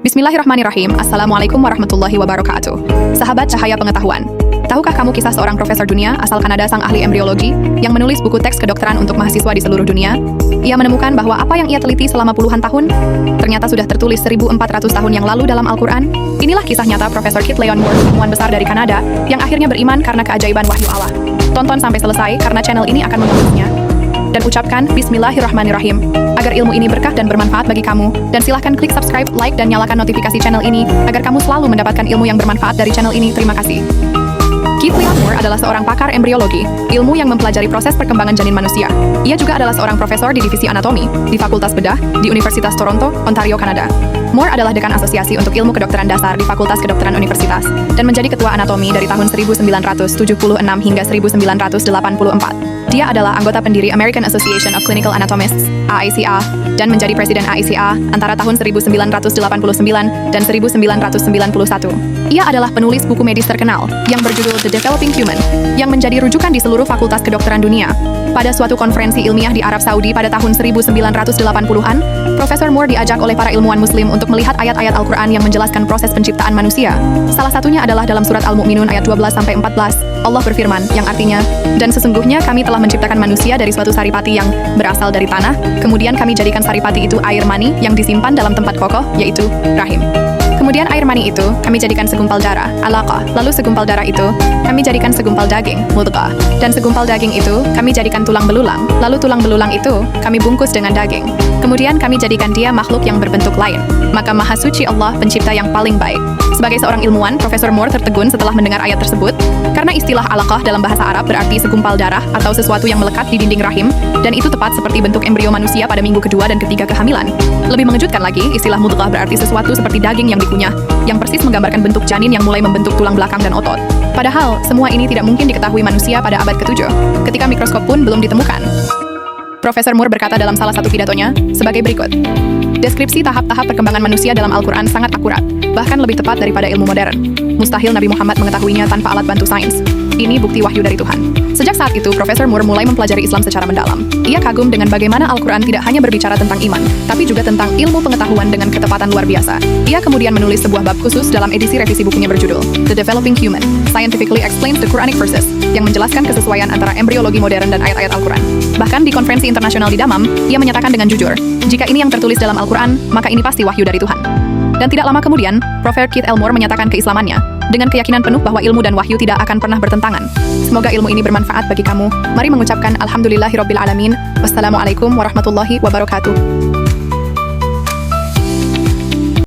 Bismillahirrahmanirrahim. Assalamualaikum warahmatullahi wabarakatuh. Sahabat cahaya pengetahuan, tahukah kamu kisah seorang profesor dunia asal Kanada sang ahli embriologi yang menulis buku teks kedokteran untuk mahasiswa di seluruh dunia? Ia menemukan bahwa apa yang ia teliti selama puluhan tahun ternyata sudah tertulis 1400 tahun yang lalu dalam Al-Quran. Inilah kisah nyata Profesor Kit Leon Moore, ilmuwan besar dari Kanada yang akhirnya beriman karena keajaiban wahyu Allah. Tonton sampai selesai karena channel ini akan membahasnya. Dan ucapkan Bismillahirrahmanirrahim agar ilmu ini berkah dan bermanfaat bagi kamu. Dan silahkan klik subscribe, like, dan nyalakan notifikasi channel ini agar kamu selalu mendapatkan ilmu yang bermanfaat dari channel ini. Terima kasih. Kit Leon Moore adalah seorang pakar embriologi, ilmu yang mempelajari proses perkembangan janin manusia. Ia juga adalah seorang profesor di divisi anatomi di Fakultas Bedah di Universitas Toronto, Ontario, Kanada. Moore adalah dekan asosiasi untuk ilmu kedokteran dasar di Fakultas Kedokteran Universitas dan menjadi ketua anatomi dari tahun 1976 hingga 1984. Dia adalah anggota pendiri American Association of Clinical Anatomists, AACA, dan menjadi presiden AACA antara tahun 1989 dan 1991. Ia adalah penulis buku medis terkenal yang berjudul The Developing Human, yang menjadi rujukan di seluruh fakultas kedokteran dunia. Pada suatu konferensi ilmiah di Arab Saudi pada tahun 1980-an, Profesor Moore diajak oleh para ilmuwan muslim untuk melihat ayat-ayat Al-Quran yang menjelaskan proses penciptaan manusia. Salah satunya adalah dalam surat Al-Mu'minun ayat 12-14. Allah berfirman, yang artinya, "Dan sesungguhnya kami telah menciptakan manusia dari suatu saripati yang berasal dari tanah, kemudian kami jadikan saripati itu air mani yang disimpan dalam tempat kokoh, yaitu rahim. Kemudian air mani itu kami jadikan segumpal darah, alaqah. Lalu segumpal darah itu kami jadikan segumpal daging, mudghah. Dan segumpal daging itu kami jadikan tulang belulang. Lalu tulang belulang itu kami bungkus dengan daging. Kemudian kami jadikan dia makhluk yang berbentuk lain. Maka Maha Suci Allah, pencipta yang paling baik." Sebagai seorang ilmuwan, Profesor Moore tertegun setelah mendengar ayat tersebut, karena istilah alaqah dalam bahasa Arab berarti segumpal darah atau sesuatu yang melekat di dinding rahim, dan itu tepat seperti bentuk embrio manusia pada minggu kedua dan ketiga kehamilan. Lebih mengejutkan lagi, istilah mudghah berarti sesuatu seperti daging yang dikunyah, yang persis menggambarkan bentuk janin yang mulai membentuk tulang belakang dan otot. Padahal, semua ini tidak mungkin diketahui manusia pada abad ke-7, ketika mikroskop pun belum ditemukan. Profesor Moore berkata dalam salah satu pidatonya, sebagai berikut. Deskripsi tahap-tahap perkembangan manusia dalam Al-Quran sangat akurat, bahkan lebih tepat daripada ilmu modern. Mustahil Nabi Muhammad mengetahuinya tanpa alat bantu sains. Ini bukti wahyu dari Tuhan. Sejak saat itu, Profesor Moore mulai mempelajari Islam secara mendalam. Ia kagum dengan bagaimana Al-Quran tidak hanya berbicara tentang iman, tapi juga tentang ilmu pengetahuan dengan ketepatan luar biasa. Ia kemudian menulis sebuah bab khusus dalam edisi revisi bukunya berjudul The Developing Human, Scientifically Explains the Quranic Verses, yang menjelaskan kesesuaian antara embriologi modern dan ayat-ayat Al-Quran. Bahkan di konferensi internasional di Dammam, ia menyatakan dengan jujur, jika ini yang tertulis dalam Al-Quran, maka ini pasti wahyu dari Tuhan. Dan tidak lama kemudian, Profesor Kit L. Moore menyatakan keislamannya, dengan keyakinan penuh bahwa ilmu dan wahyu tidak akan pernah bertentangan. Semoga ilmu ini bermanfaat bagi kamu. Mari mengucapkan Alhamdulillahirobbilalamin. Wassalamualaikum warahmatullahi wabarakatuh.